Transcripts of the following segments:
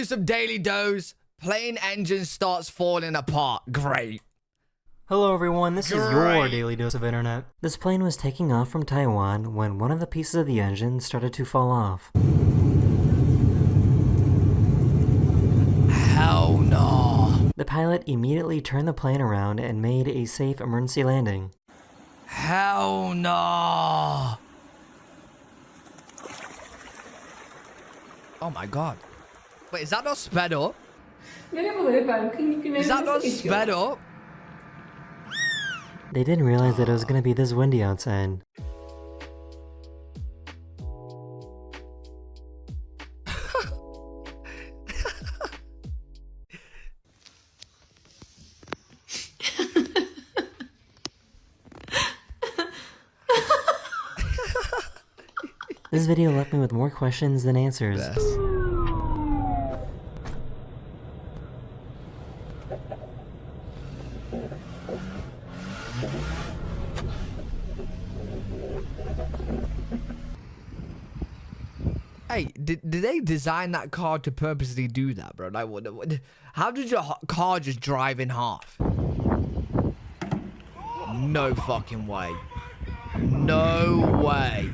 do some daily dose. Plane engine starts falling apart. Great. Hello everyone, this is your Great. daily dose of internet. This plane was taking off from Taiwan when one of the pieces of the engine started to fall off. Hell no. The pilot immediately turned the plane around and made a safe emergency landing. Hell no. Oh my god. Wait, is that not sped up? Merhabalar efendim. Klinik günleriniz Is that nasıl not geçiyor? sped up? They didn't realize that it was gonna be this windy outside. This video left me with more questions than answers. Yes. Hey, did they design that car to purposely do that, bro? Like, what, how did your car just drive in half? No fucking way. No way.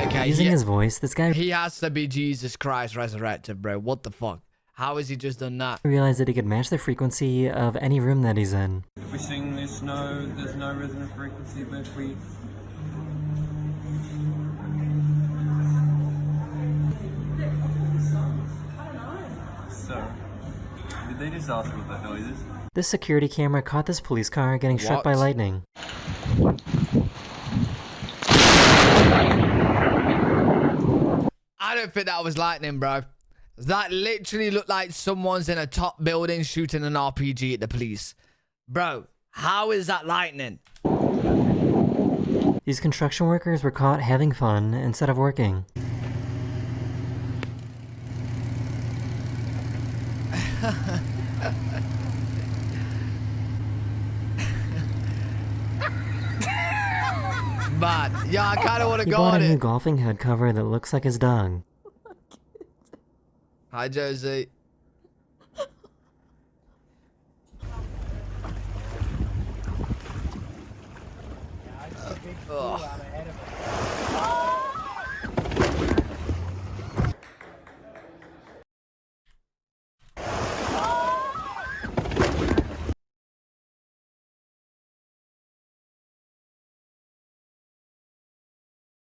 Okay, Using his voice, this guy he has to be Jesus Christ resurrected, bro. What the fuck? How has he just done that? realized that he could match the frequency of any room that he's in. If we sing this note, there's no resonant frequency, but if we... So, did they just ask what that noise is? This security camera caught this police car getting struck by What? lightning. I don't think that was lightning, bro. That literally looked like someone's in a top building shooting an RPG at the police. Bro, how is that lightning? These construction workers were caught having fun instead of working. But yeah, I kind of want to He go bought a on new it. golfing head cover that looks like his dog. Hi, Josie.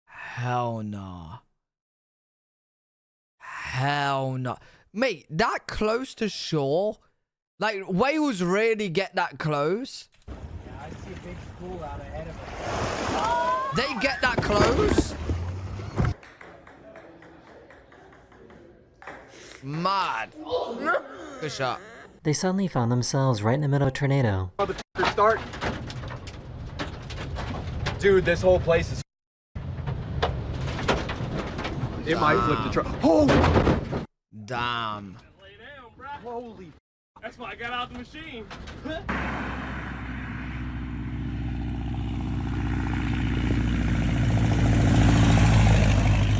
Hell no. Hell no. Mate, that close to shore? Like, whales really get that close? Yeah, I see a big school out ahead of us. They get that close? Mad. Good shot. They suddenly found themselves right in the middle of a tornado. Start. Dude, this whole place is. It might flip the truck. Oh! Damn. Lay down, bro. Holy. That's why I got out the machine.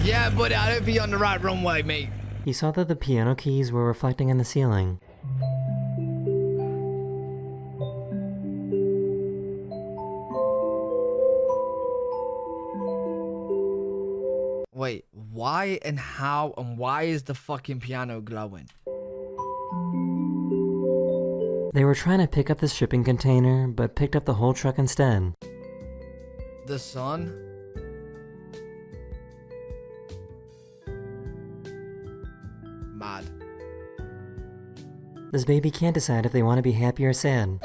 Yeah, buddy, I don't think you're on the right runway, mate. He saw that the piano keys were reflecting on the ceiling. Wait, why and how and why is the fucking piano glowing? They were trying to pick up this shipping container, but picked up the whole truck instead. The sun? Mad. This baby can't decide if they want to be happy or sad.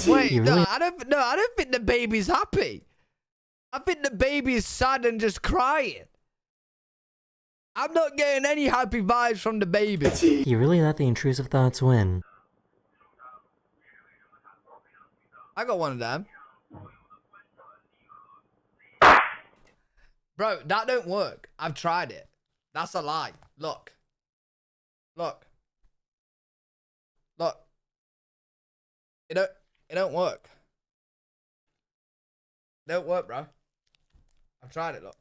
Wait, You no, really- I don't think the baby's happy. I think the baby's sad and just crying. I'm not getting any happy vibes from the baby. He really let the intrusive thoughts win. I got one of them. Bro, that don't work. I've tried it. That's a lie. Look. Look. Look. It don't work. It don't work, bro. I've tried it, look.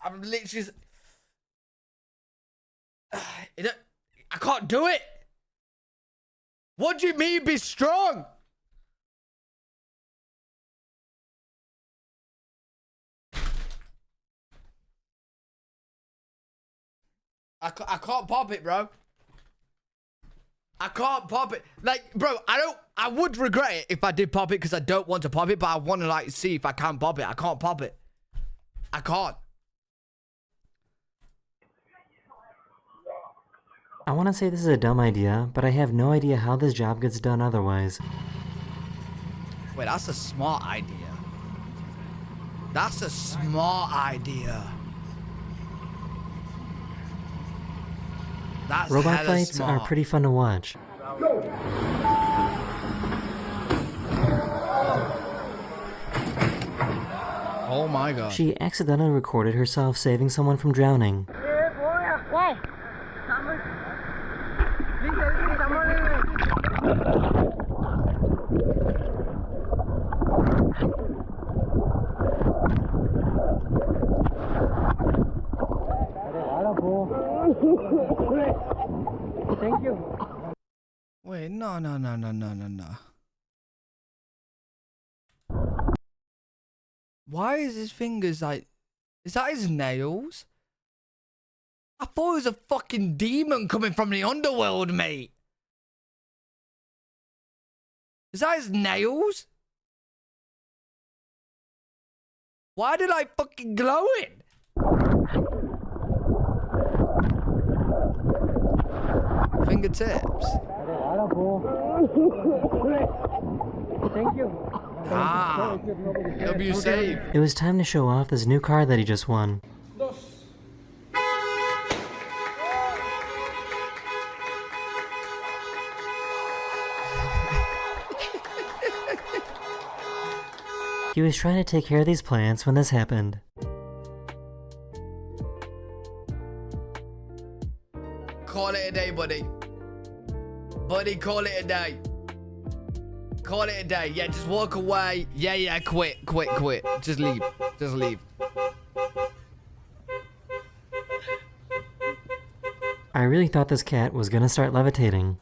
I'm literally... I can't do it. What do you mean be strong? I can't pop it, bro. I can't pop it. Like, bro, I would regret it if I did pop it because I don't want to pop it, but I want to, like, see if I can pop it. I can't pop it. I can't. I want to say this is a dumb idea, but I have no idea how this job gets done otherwise. Wait, that's a smart idea. That's a smart idea. That's Robot hella fights smart. are pretty fun to watch. Oh my god. She accidentally recorded herself saving someone from drowning. Thank you. Wait, no. Why is his fingers like... Is that his nails? I thought it was a fucking demon coming from the underworld, mate. Is that his nails? Why did I fucking glowing? Fingertips. Thank you. Ah. W save. It was time to show off this new car that he just won. He was trying to take care of these plants when this happened. Call it a day, buddy. Buddy, call it a day. Call it a day. Yeah, just walk away. Yeah, quit. Just leave. Just leave. I really thought this cat was gonna start levitating.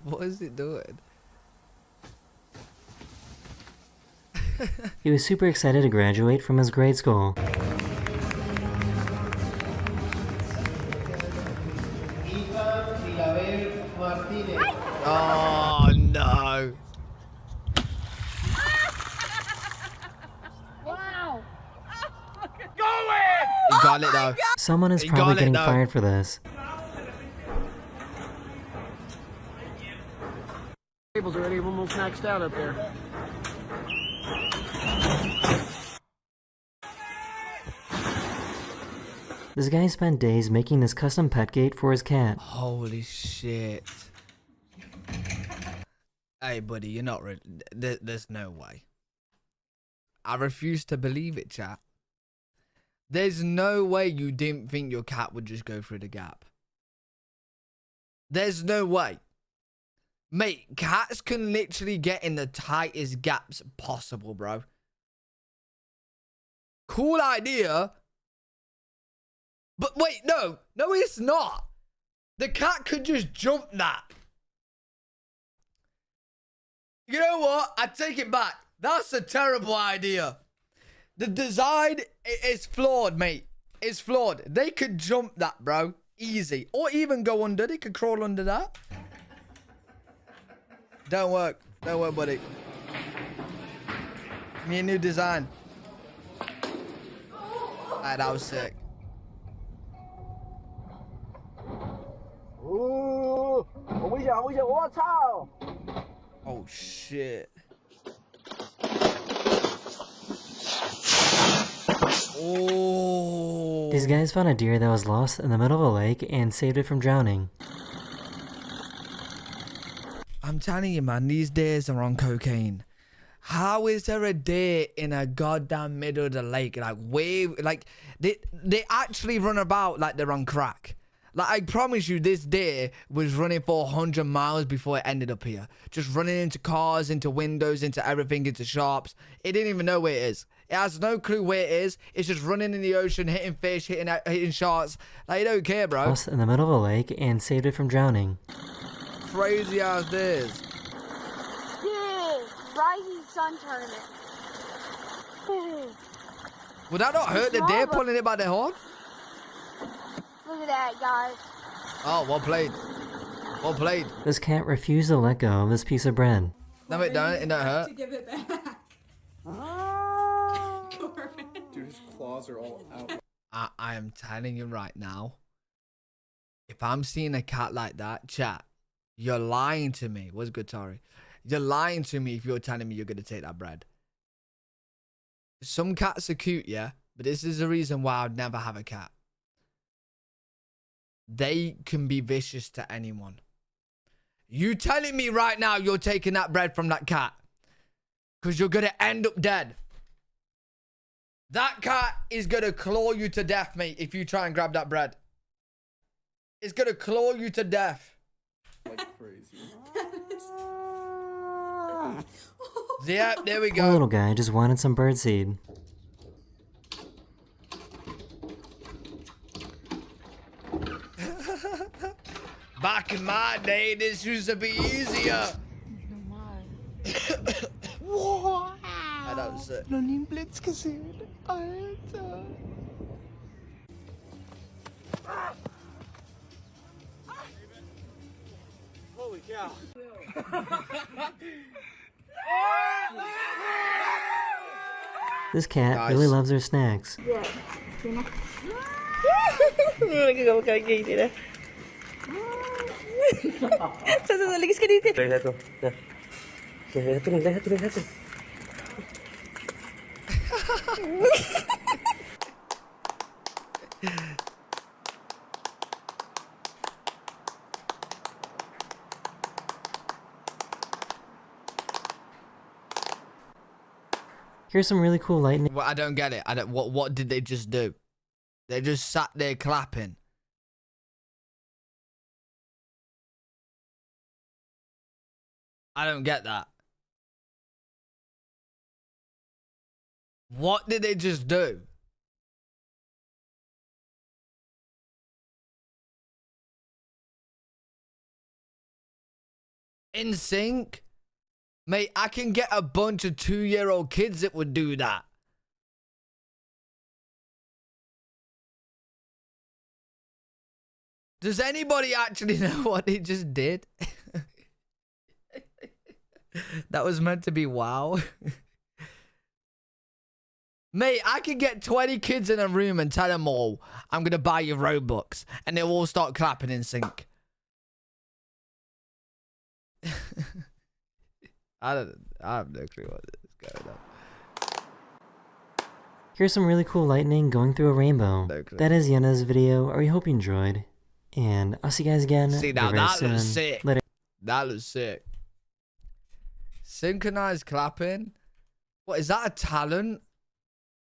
What is it doing? He was super excited to graduate from his grade school. Oh no. Wow. He got it though. Someone is He probably got it, getting though. fired for this. Tables already almost maxed out up there. This guy spent days making this custom pet gate for his cat. Holy shit. Hey buddy, you're not ready. There's no way. I refuse to believe it, chat. There's no way you didn't think your cat would just go through the gap. There's no way. Mate, cats can literally get in the tightest gaps possible, bro. Cool idea. But wait, no, it's not. The cat could just jump that. You know what? I take it back. That's a terrible idea. The design is flawed, mate. It's flawed. They could jump that, bro. Easy. Or even go under. They could crawl under that. Don't work. Don't work, buddy. Give me a new design. Alright, that was sick. Oh shit. Oh. These guys found a deer that was lost in the middle of a lake and saved it from drowning. I'm telling you, man, these deers are on cocaine. How is there a deer in a goddamn middle of the lake? Like, wave, like, they actually run about like they're on crack. Like, I promise you, this deer was running for 100 miles before it ended up here. Just running into cars, into windows, into everything, into shops. It didn't even know where it is. It has no clue where it is. It's just running in the ocean, hitting fish, hitting sharks. Like, you don't care, bro. House in the middle of a lake and saved it from drowning. Crazy ass deers. Yay! Rising Sun Tournament. Would that not hurt the deer pulling it by the horn? Look at that, guys. Oh, well played. Well played. This cat refused to let go of this piece of bread. No, it don't. It don't hurt. To give it back. Dude, his claws are all out. I am telling you right now, if I'm seeing a cat like that, chat, you're lying to me. What's good, Tori? You're lying to me if you're telling me you're going to take that bread. Some cats are cute, yeah, but this is the reason why I'd never have a cat. They can be vicious to anyone. You telling me right now you're taking that bread from that cat because you're going to end up dead. That cat is going to claw you to death, mate, if you try and grab that bread. It's going to claw you to death. Like crazy. Yeah, there we Poor go. little guy just wanted some birdseed. Back in my day, this used to be easier. Ja, that was it. Noch nie einen Blitz gesehen. Alter. Holy cow. This cat Guys. really loves her snacks. Here's some really cool lightning. Well, I don't get it. What did they just do? They just sat there clapping. I don't get that. What did they just do? In sync? Mate, I can get a bunch of 2-year-old kids that would do that. Does anybody actually know what he just did? That was meant to be wow. Mate, I could get 20 kids in a room and tell them all, I'm going to buy you Robux. And they'll all start clapping in sync. I have no clue what is going on. Here's some really cool lightning going through a rainbow. No clue. That is Yenna's video. I hope you enjoyed. And I'll see you guys again See, now very that soon. looks sick. Later. That looks sick. Synchronized clapping? What, is that a talent?